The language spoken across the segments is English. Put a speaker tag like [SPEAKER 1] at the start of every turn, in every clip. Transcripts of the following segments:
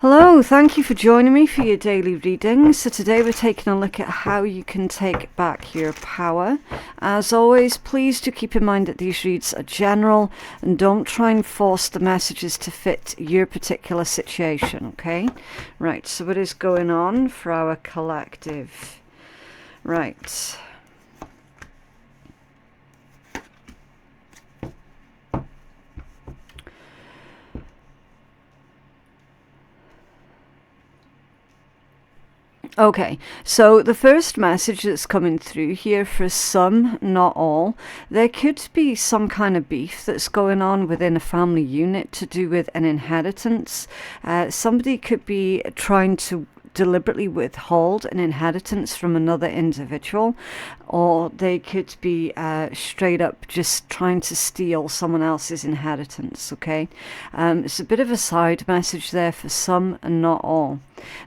[SPEAKER 1] Hello, thank you for joining me for your daily reading. So today we're taking a look at how you can take back your power. As always, please do keep in mind that these reads are general and don't try and force the messages to fit your particular situation, okay? Right, so what is going on for our collective? Right. Okay, so the first message that's coming through here for some, not all, there could be some kind of beef that's going on within a family unit to do with an inheritance. Somebody could be trying to deliberately withhold an inheritance from another individual, or they could be straight up just trying to steal someone else's inheritance, okay? It's a bit of a side message there for some and not all.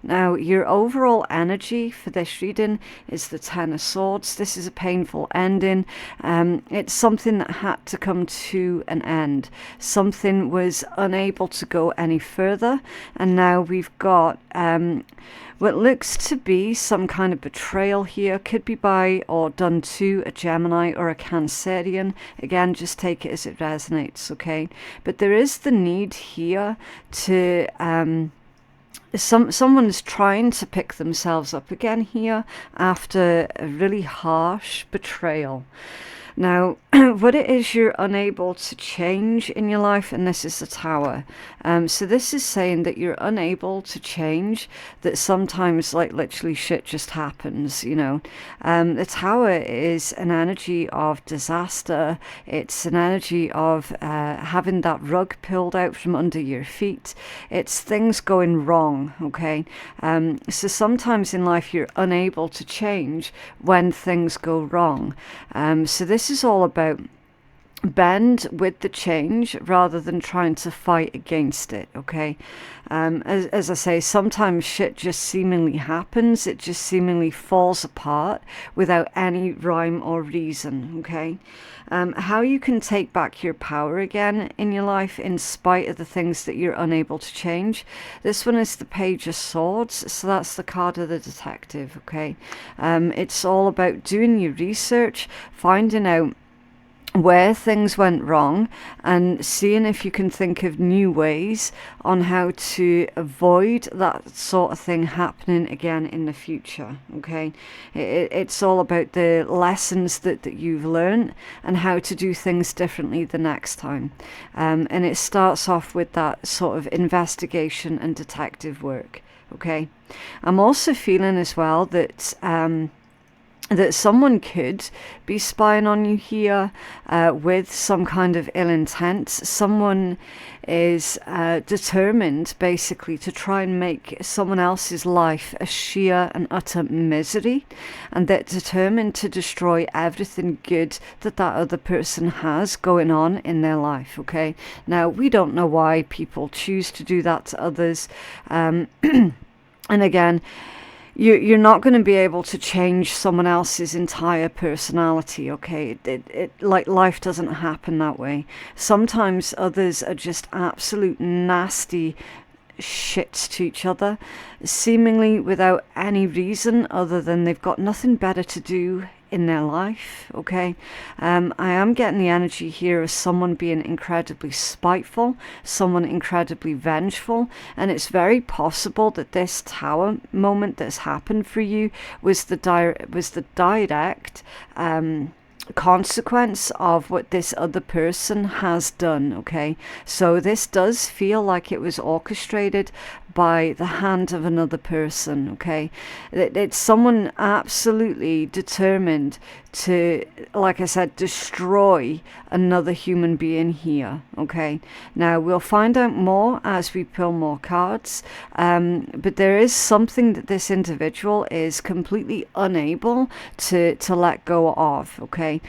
[SPEAKER 1] Now, your overall energy for this reading is the Ten of Swords. This is a painful ending. It's something that had to come to an end. Something was unable to go any further, and now we've got what looks to be some kind of betrayal here. Could be by or done to a Gemini or a Cancerian. Again, just take it as it resonates, okay? But there is the need here to someone is trying to pick themselves up again here after a really harsh betrayal. Now, what it is you're unable to change in your life, and this is the Tower. So this is saying that you're unable to change, that sometimes, like, literally shit just happens, you know. The Tower is an energy of disaster. It's an energy of having that rug pulled out from under your feet. It's things going wrong, okay? So sometimes in life you're unable to change when things go wrong. So this is all about bend with the change rather than trying to fight against it, okay? As I say, sometimes shit just seemingly happens. It just seemingly falls apart without any rhyme or reason, okay? How you can take back your power again in your life in spite of the things that you're unable to change. This one is the Page of Swords, so that's the card of the detective, okay? It's all about doing your research, finding out where things went wrong and seeing if you can think of new ways on how to avoid that sort of thing happening again in the future, okay? It's all about the lessons that you've learned and how to do things differently the next time. And it starts off with that sort of investigation and detective work, okay? I'm also feeling as well that that someone could be spying on you here with some kind of ill intent. Someone is determined basically to try and make someone else's life a sheer and utter misery, and they're determined to destroy everything good that other person has going on in their life, okay? Now, we don't know why people choose to do that to others. And again, you're not going to be able to change someone else's entire personality, okay? Like, life doesn't happen that way. Sometimes others are just absolute nasty shits to each other, seemingly without any reason other than they've got nothing better to do in their life, okay? I am getting the energy here of someone being incredibly spiteful, someone incredibly vengeful, and it's very possible that this Tower moment that's happened for you was the direct consequence of what this other person has done, okay? So this does feel like it was orchestrated by the hand of another person, okay? It's someone absolutely determined to, like I said, destroy another human being here, okay? Now, we'll find out more as we pull more cards, but there is something that this individual is completely unable to let go of, okay?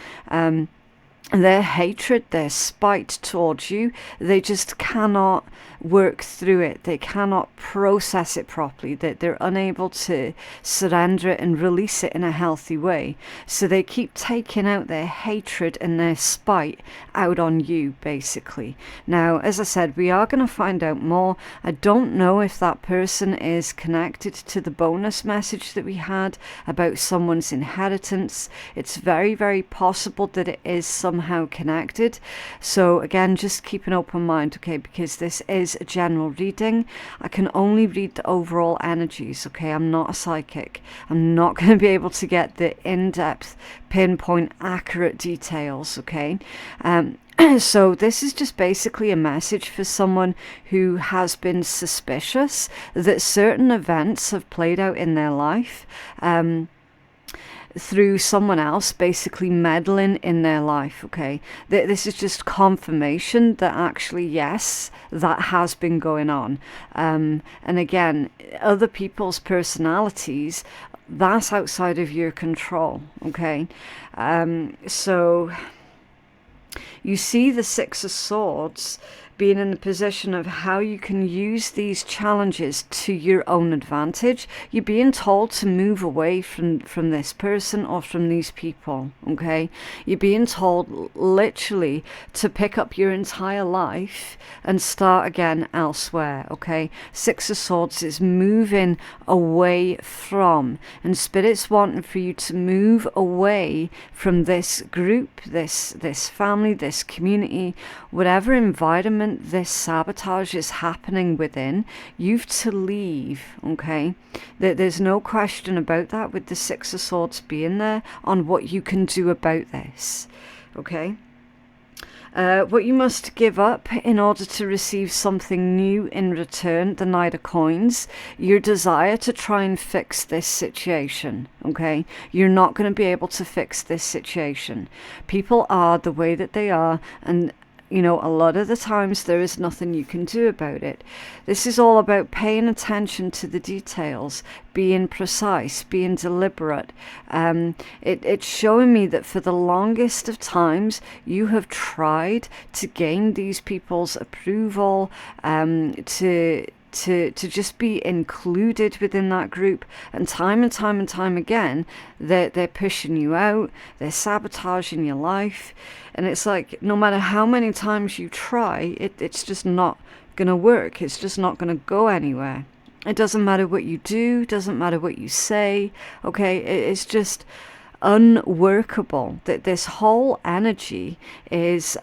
[SPEAKER 1] Their hatred, their spite towards you, they just cannot work through it. They cannot process it properly. That they're unable to surrender it and release it in a healthy way. So they keep taking out their hatred and their spite out on you, basically. Now, as I said, we are going to find out more. I don't know if that person is connected to the bonus message that we had about someone's inheritance. It's very, very possible that it is somehow connected. So again, just keep an open mind, okay, because this is a general reading. I can only read the overall energies, okay? I'm not a psychic. I'm not going to be able to get the in-depth, pinpoint, accurate details, okay? So this is just basically a message for someone who has been suspicious that certain events have played out in their life through someone else basically meddling in their life, okay? This is just confirmation that actually, yes, that has been going on. And again, other people's personalities, that's outside of your control, okay? So you see the Six of Swords being in the position of how you can use these challenges to your own advantage. You're being told to move away from this person or from these people, okay? You're being told literally to pick up your entire life and start again elsewhere, okay? Six of Swords is moving away from, and Spirit's wanting for you to move away from this group, this family, this community, whatever environment this sabotage is happening within. You've to leave, okay? There's no question about that, with the Six of Swords being there, on what you can do about this, okay? What you must give up in order to receive something new in return, the Knight of Coins, your desire to try and fix this situation, okay? You're not going to be able to fix this situation. People are the way that they are, and you know, a lot of the times there is nothing you can do about it. This is all about paying attention to the details, being precise, being deliberate. It's showing me that for the longest of times, you have tried to gain these people's approval, to just be included within that group, and time again they're pushing you out, they're sabotaging your life, and it's like no matter how many times you try, it's just not gonna work. It's just not gonna go anywhere. It doesn't matter what you do, doesn't matter what you say, okay? It's just unworkable. That this whole energy is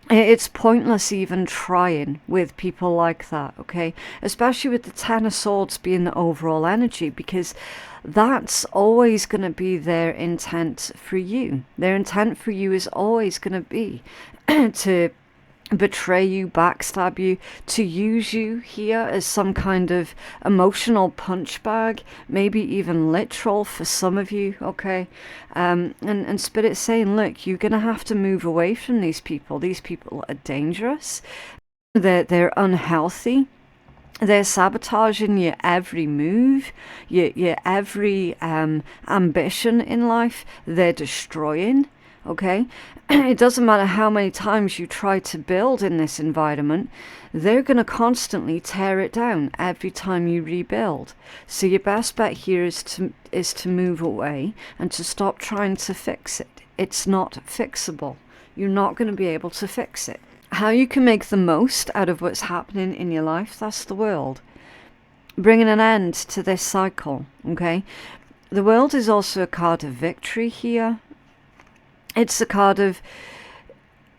[SPEAKER 1] it's pointless even trying with people like that, okay? Especially with the Ten of Swords being the overall energy, because that's always going to be their intent for you. Their intent for you is always going to be to betray you, backstab you, to use you here as some kind of emotional punch bag, maybe even literal for some of you, okay? And Spirit's saying, look, you're going to have to move away from these people. These people are dangerous. They're unhealthy. They're sabotaging your every move, your every ambition in life. They're destroying. Okay, it doesn't matter how many times you try to build in this environment, they're going to constantly tear it down every time you rebuild. So your best bet here is to move away and to stop trying to fix it. It's not fixable. You're not going to be able to fix it. How you can make the most out of what's happening in your life, that's the world. Bringing an end to this cycle, okay? The world is also a card of victory here. It's a card of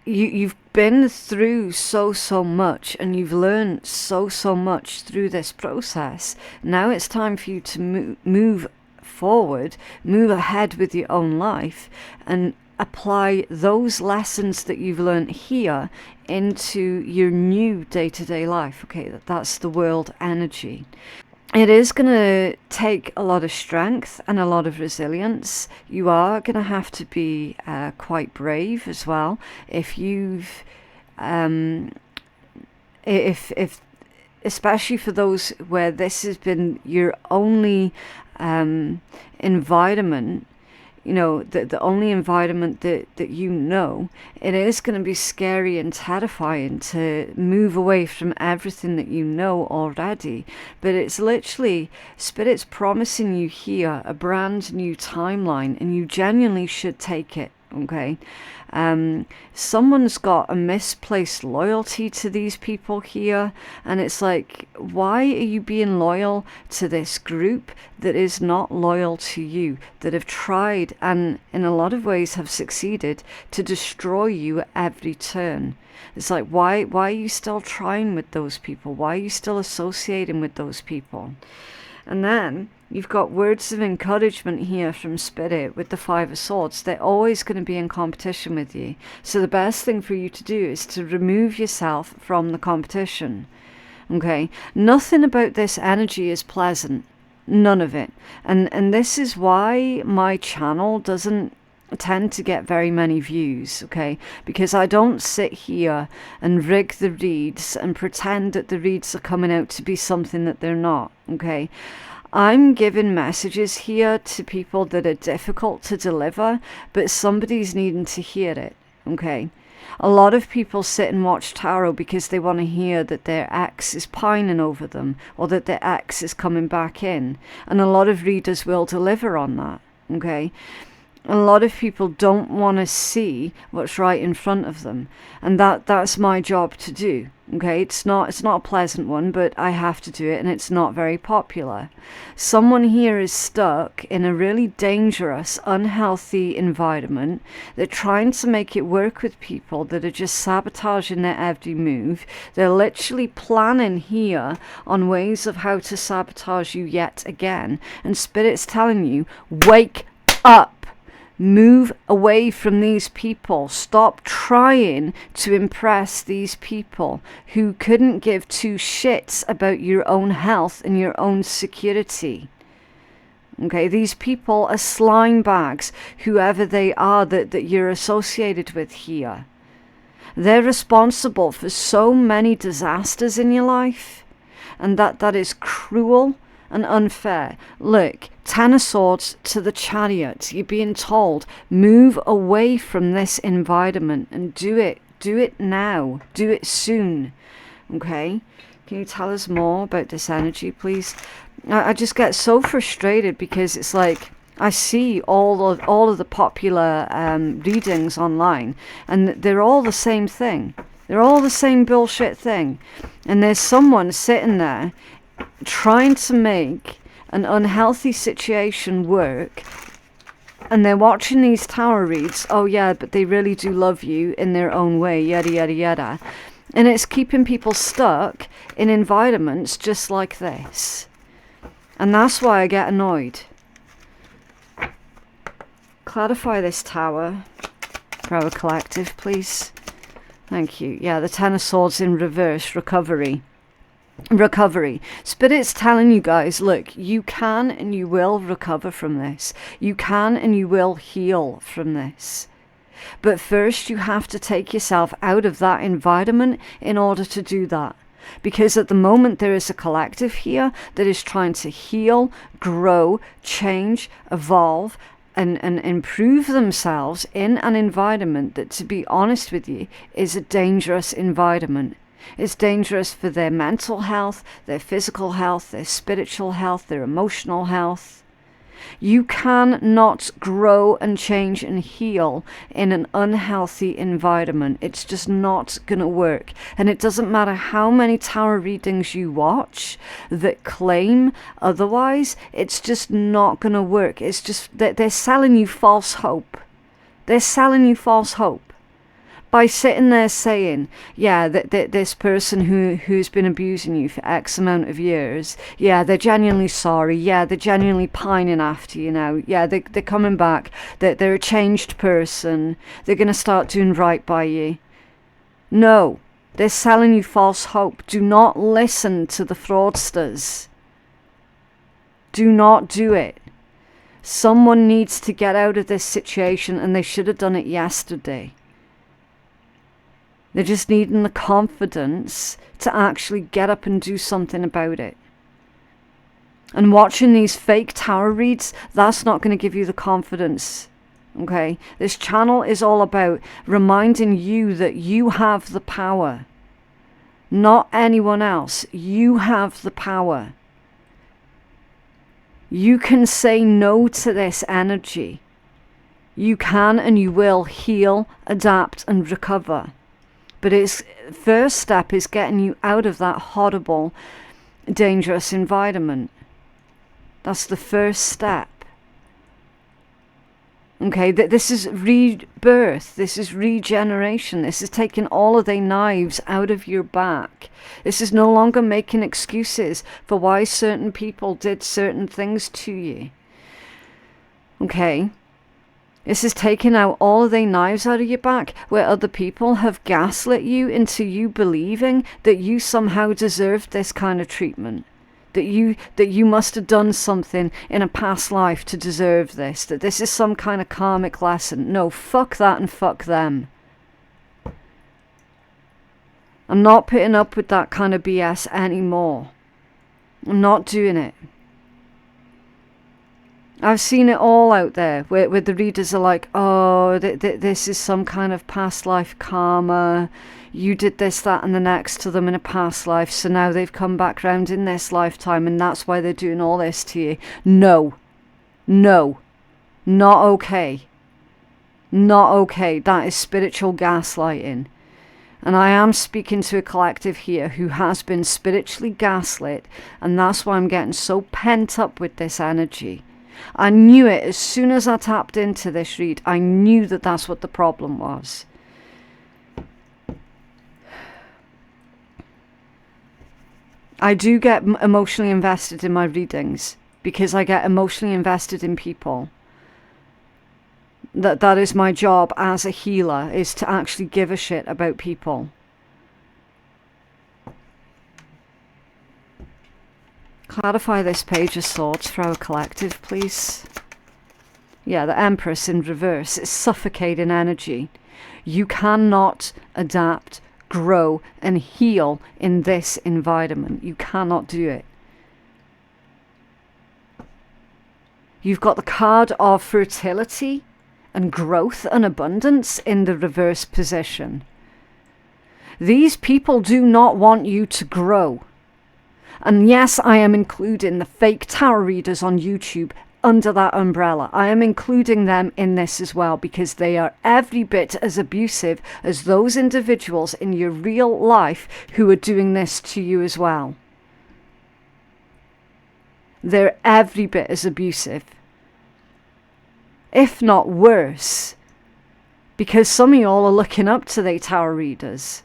[SPEAKER 1] you've been through so much, and you've learned so much through this process. Now it's time for you to move forward, move ahead with your own life, and apply those lessons that you've learned here into your new day-to-day life. Okay, that's the world energy. It is going to take a lot of strength and a lot of resilience. You are going to have to be quite brave as well. If you've, if especially for those where this has been your only environment, you know, the only environment that you know, it is going to be scary and terrifying to move away from everything that you know already. But it's literally Spirit's promising you here a brand new timeline, and you genuinely should take it. Okay, someone's got a misplaced loyalty to these people here, and it's like, why are you being loyal to this group that is not loyal to you, that have tried and in a lot of ways have succeeded to destroy you at every turn? It's like, why are you still trying with those people? Why are you still associating with those people? And then you've got words of encouragement here from Spirit with the Five of Swords. They're always going to be in competition with you. So the best thing for you to do is to remove yourself from the competition. Okay? Nothing about this energy is pleasant. None of it. And this is why my channel doesn't tend to get very many views, okay? Because I don't sit here and rig the reads and pretend that the reads are coming out to be something that they're not, okay? I'm giving messages here to people that are difficult to deliver, but somebody's needing to hear it, okay? A lot of people sit and watch tarot because they want to hear that their ex is pining over them, or that their ex is coming back in. And a lot of readers will deliver on that, okay? A lot of people don't want to see what's right in front of them, and that's my job to do. Okay, it's not a pleasant one, but I have to do it, and it's not very popular. Someone here is stuck in a really dangerous, unhealthy environment. They're trying to make it work with people that are just sabotaging their every move. They're literally planning here on ways of how to sabotage you yet again. And Spirit's telling you, wake up. Move away from these people. Stop trying to impress these people who couldn't give two shits about your own health and your own security. Okay, these people are slime bags, whoever they are that you're associated with here. They're responsible for so many disasters in your life, and that is cruel and unfair. Look, Ten of Swords to the Chariot. You're being told, move away from this environment, and do it now, do it soon. Okay, can you tell us more about this energy, please? I just get so frustrated because it's like, I see all of the popular readings online, and they're all the same thing. They're all the same bullshit thing. And there's someone sitting there trying to make an unhealthy situation work, and they're watching these tarot reads. Oh yeah, but they really do love you in their own way, yada yada yada. And it's keeping people stuck in environments just like this. And that's why I get annoyed. Clarify this tower for our collective, please. Thank you. Yeah, the Ten of Swords in reverse, recovery. Spirit's telling you guys, look, you can and you will recover from this. You can and you will heal from this. But first you have to take yourself out of that environment in order to do that. Because at the moment there is a collective here that is trying to heal, grow, change, evolve, and improve themselves in an environment that, to be honest with you, is a dangerous environment. It's dangerous for their mental health, their physical health, their spiritual health, their emotional health. You cannot grow and change and heal in an unhealthy environment. It's just not going to work. And it doesn't matter how many tarot readings you watch that claim otherwise, it's just not going to work. It's just that they're selling you false hope. They're selling you false hope. By sitting there saying, yeah, that this person who's been abusing you for X amount of years, yeah, they're genuinely sorry, yeah, they're genuinely pining after you now, yeah, they're coming back, they're a changed person, they're going to start doing right by you. No, they're selling you false hope. Do not listen to the fraudsters. Do not do it. Someone needs to get out of this situation, and they should have done it yesterday. They're just needing the confidence to actually get up and do something about it. And watching these fake tarot reads, that's not going to give you the confidence Okay, this channel is all about reminding you that you have the power, not anyone else. You have the power. You can say no to this energy. You can and you will heal, adapt and recover. But its first step is getting you out of that horrible, dangerous environment. That's the first step. Okay, this is rebirth, this is regeneration, this is taking all of the knives out of your back. This is no longer making excuses for why certain people did certain things to you. Okay, this is taking out all of the knives out of your back where other people have gaslit you into you believing that you somehow deserved this kind of treatment. That you must have done something in a past life to deserve this, that this is some kind of karmic lesson. No, fuck that and fuck them. I'm not putting up with that kind of BS anymore. I'm not doing it. I've seen it all out there where the readers are like, oh, this is some kind of past life karma. You did this, that and the next to them in a past life, so now they've come back round in this lifetime and that's why they're doing all this to you. No. No. Not okay. Not okay. That is spiritual gaslighting. And I am speaking to a collective here who has been spiritually gaslit, and that's why I'm getting so pent up with this energy. I knew it as soon as I tapped into this read. I knew that that's what the problem was. I do get emotionally invested in my readings because I get emotionally invested in people. That is my job as a healer, is to actually give a shit about people. Clarify this Page of Swords for our collective, please. Yeah, the Empress in reverse. It's suffocating energy. You cannot adapt, grow and heal in this environment. You cannot do it. You've got the card of fertility and growth and abundance in the reverse position. These people do not want you to grow. And yes, I am including the fake tarot readers on YouTube under that umbrella. I am including them in this as well because they are every bit as abusive as those individuals in your real life who are doing this to you as well. They're every bit as abusive, if not worse, because some of y'all are looking up to the tarot readers.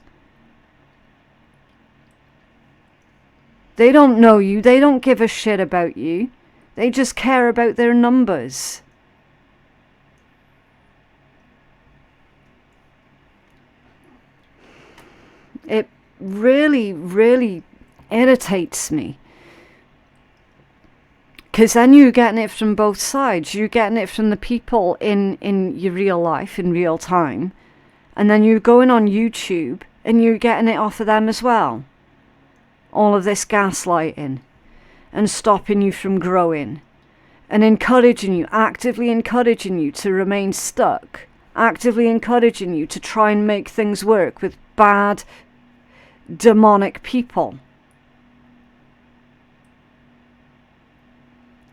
[SPEAKER 1] They don't know you. They don't give a shit about you. They just care about their numbers. It really, really irritates me. Because then you're getting it from both sides. You're getting it from the people in your real life, in real time. And then you're going on YouTube and you're getting it off of them as well. All of this gaslighting and stopping you from growing and encouraging you, actively encouraging you to remain stuck, actively encouraging you to try and make things work with bad, demonic people.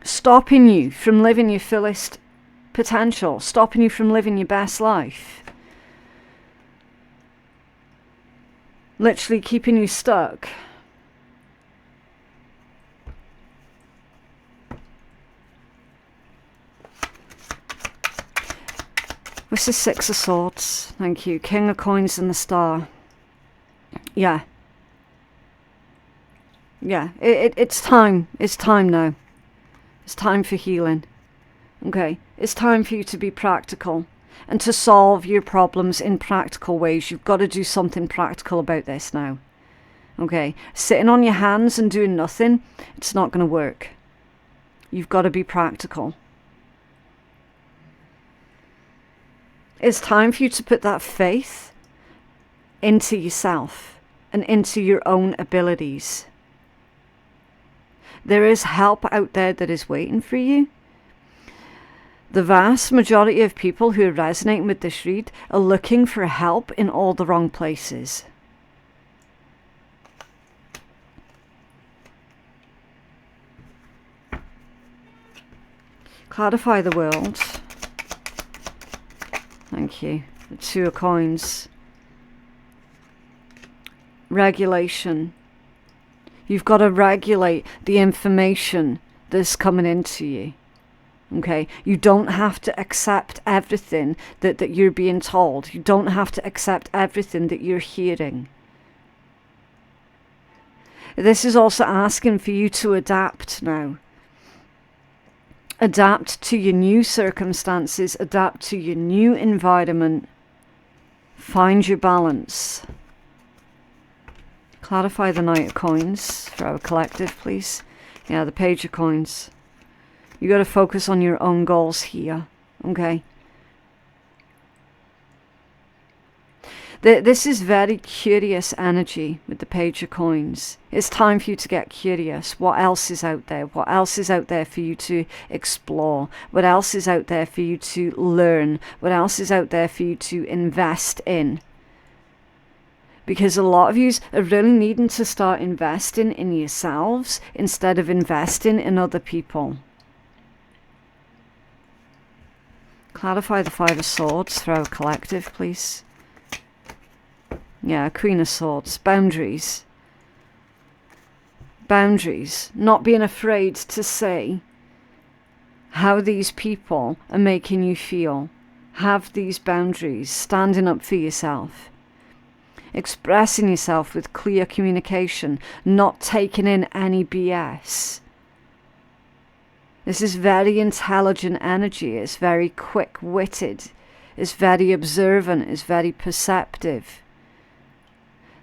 [SPEAKER 1] Stopping you from living your fullest potential, stopping you from living your best life. Literally keeping you stuck. What's the Six of Swords? Thank you. King of Coins and the Star. Yeah. Yeah, it's time. It's time now. It's time for healing. Okay, it's time for you to be practical and to solve your problems in practical ways. You've got to do something practical about this now. Okay, sitting on your hands and doing nothing, it's not going to work. You've got to be practical. It's time for you to put that faith into yourself and into your own abilities. There is help out there that is waiting for you. The vast majority of people who are resonating with this read are looking for help in all the wrong places. Clarify the world. Thank you. The Two of Coins. Regulation. You've got to regulate the information that's coming into you. Okay? You don't have to accept everything that you're being told. You don't have to accept everything that you're hearing. This is also asking for you to adapt now. Adapt to your new circumstances. Adapt to your new environment. Find your balance. Clarify the Knight of Coins for our collective, please. Yeah, the Page of Coins. You got to focus on your own goals here. Okay? This is very curious energy with the Page of Coins. It's time for you to get curious. What else is out there? What else is out there for you to explore? What else is out there for you to learn? What else is out there for you to invest in? Because a lot of you are really needing to start investing in yourselves instead of investing in other people. Clarify the Five of Swords for our collective, please. Yeah, Queen of Swords. Boundaries. Boundaries. Not being afraid to say how these people are making you feel. Have these boundaries. Standing up for yourself. Expressing yourself with clear communication. Not taking in any BS. This is very intelligent energy. It's very quick-witted. It's very observant. It's very perceptive.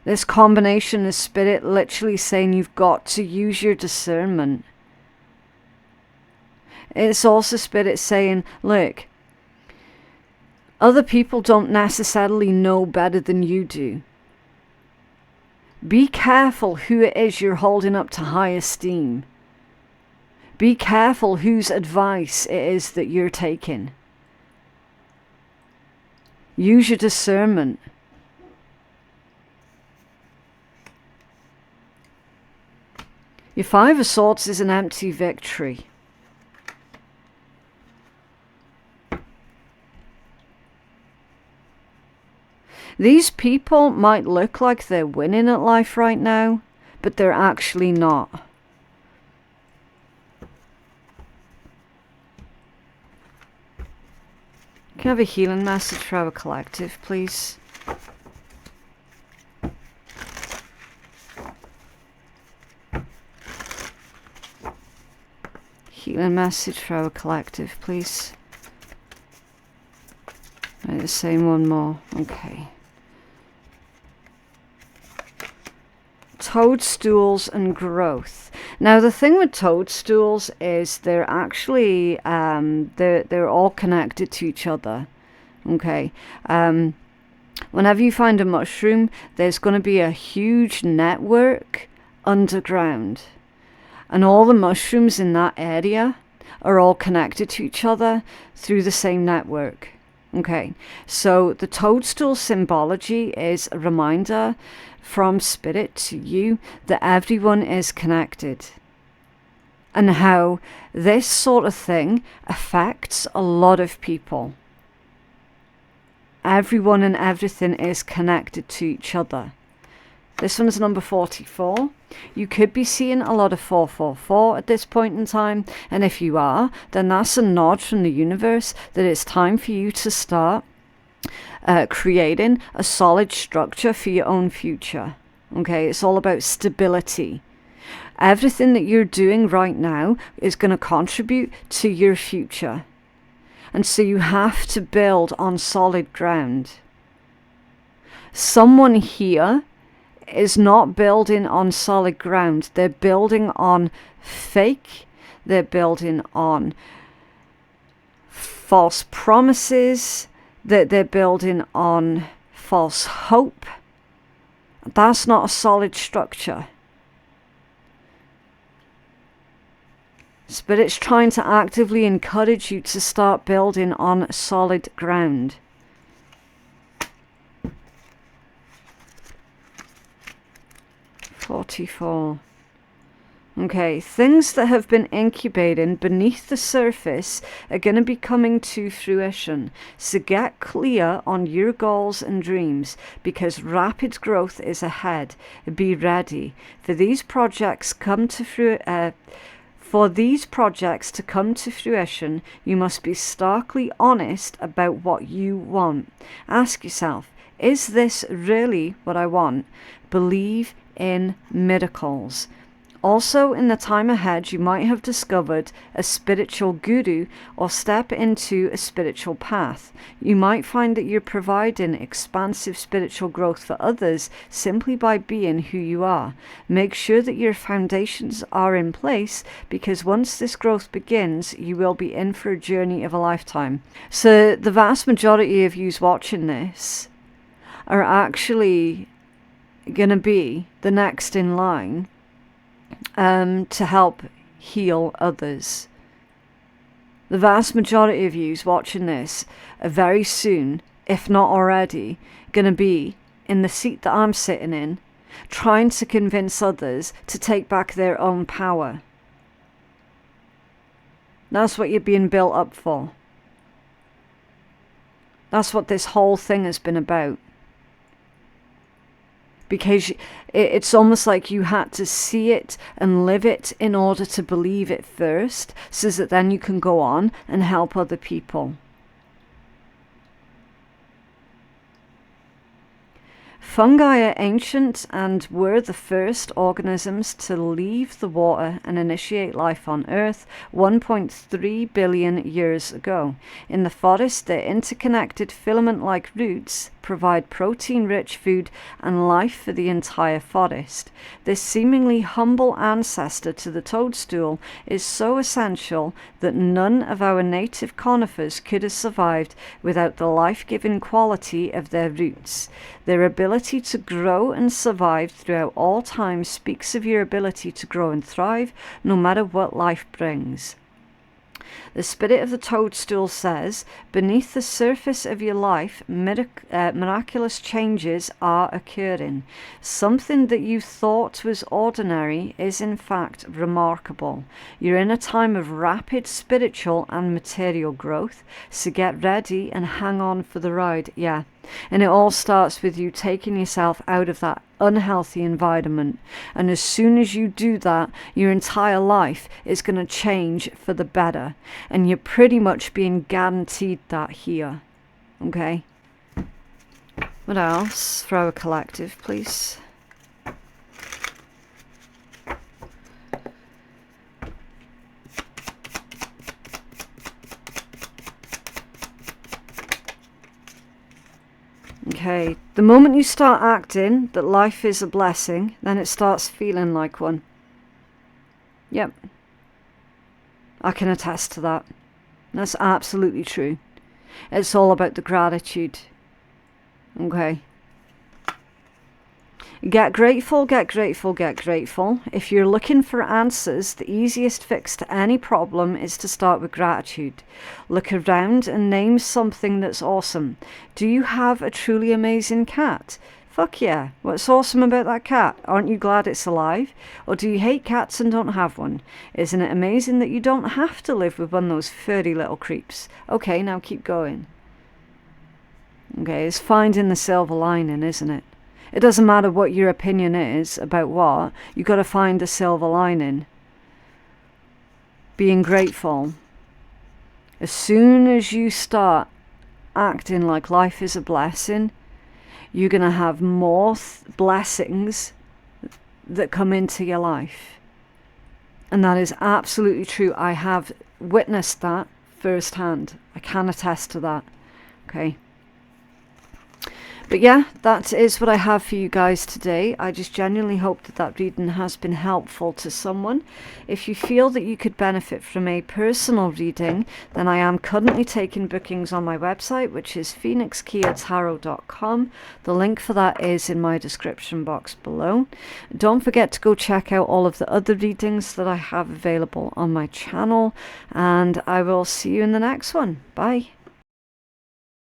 [SPEAKER 1] This combination is Spirit literally saying you've got to use your discernment. It's also Spirit saying, look, other people don't necessarily know better than you do. Be careful who it is you're holding up to high esteem. Be careful whose advice it is that you're taking. Use your discernment. Your Five of Swords is an empty victory. These people might look like they're winning at life right now, but they're actually not. Can I have a healing message for our collective, please? Healing message for our collective, please. Right, the same one more. Okay. Toadstools and growth. Now the thing with toadstools is they're actually they're all connected to each other. Okay. Whenever you find a mushroom, there's going to be a huge network underground. And all the mushrooms in that area are all connected to each other through the same network. Okay, so the toadstool symbology is a reminder from Spirit to you that everyone is connected. And how this sort of thing affects a lot of people. Everyone and everything is connected to each other. This one's number 44. You could be seeing a lot of 444 at this point in time. And if you are, then that's a nod from the universe that it's time for you to start creating a solid structure for your own future. Okay, it's all about stability. Everything that you're doing right now is going to contribute to your future. And so you have to build on solid ground. Someone here is not building on solid ground. They're building on fake. They're building on false promises. They're building on false hope. That's not a solid structure. Spirit's trying to actively encourage you to start building on solid ground. $44. Okay, things that have been incubating beneath the surface are going to be coming to fruition. So get clear on your goals and dreams, because rapid growth is ahead. Be ready for these projects to come to fruition. You must be starkly honest about what you want. Ask yourself, is this really what I want? Believe in miracles. Also, in the time ahead, you might have discovered a spiritual guru or step into a spiritual path. You might find that you're providing expansive spiritual growth for others simply by being who you are. Make sure that your foundations are in place, because once this growth begins, you will be in for a journey of a lifetime. So the vast majority of you watching this are actually going to be the next in line to help heal others. The vast majority of you watching this are very soon, if not already, going to be in the seat that I'm sitting in, trying to convince others to take back their own power. That's what you're being built up for. That's what this whole thing has been about. Because it's almost like you had to see it and live it in order to believe it first, so that then you can go on and help other people. Fungi are ancient and were the first organisms to leave the water and initiate life on Earth 1.3 billion years ago. In the forest, their interconnected filament-like roots provide protein-rich food and life for the entire forest. This seemingly humble ancestor to the toadstool is so essential that none of our native conifers could have survived without the life-giving quality of their roots. Their ability to grow and survive throughout all time speaks of your ability to grow and thrive, no matter what life brings. The spirit of the toadstool says, beneath the surface of your life, miraculous changes are occurring. Something that you thought was ordinary is in fact remarkable. You're in a time of rapid spiritual and material growth, so get ready and hang on for the ride. Yeah. And it all starts with you taking yourself out of that unhealthy environment. And as soon as you do that, your entire life is going to change for the better. And you're pretty much being guaranteed that here. Okay? What else for our collective, please? Okay, the moment you start acting that life is a blessing, then it starts feeling like one. Yep. I can attest to that. That's absolutely true. It's all about the gratitude. Okay. Get grateful, get grateful, get grateful. If you're looking for answers, the easiest fix to any problem is to start with gratitude. Look around and name something that's awesome. Do you have a truly amazing cat? Fuck yeah. What's awesome about that cat? Aren't you glad it's alive? Or do you hate cats and don't have one? Isn't it amazing that you don't have to live with one of those furry little creeps? Okay, now keep going. Okay, it's finding the silver lining, isn't it? It doesn't matter what your opinion is about what, you've got to find the silver lining. Being grateful. As soon as you start acting like life is a blessing, you're going to have more blessings that come into your life. And that is absolutely true. I have witnessed that firsthand. I can attest to that. Okay. But yeah, that is what I have for you guys today. I just genuinely hope that that reading has been helpful to someone. If you feel that you could benefit from a personal reading, then I am currently taking bookings on my website, which is phoenixkeiatarot.com. The link for that is in my description box below. Don't forget to go check out all of the other readings that I have available on my channel, and I will see you in the next one. Bye.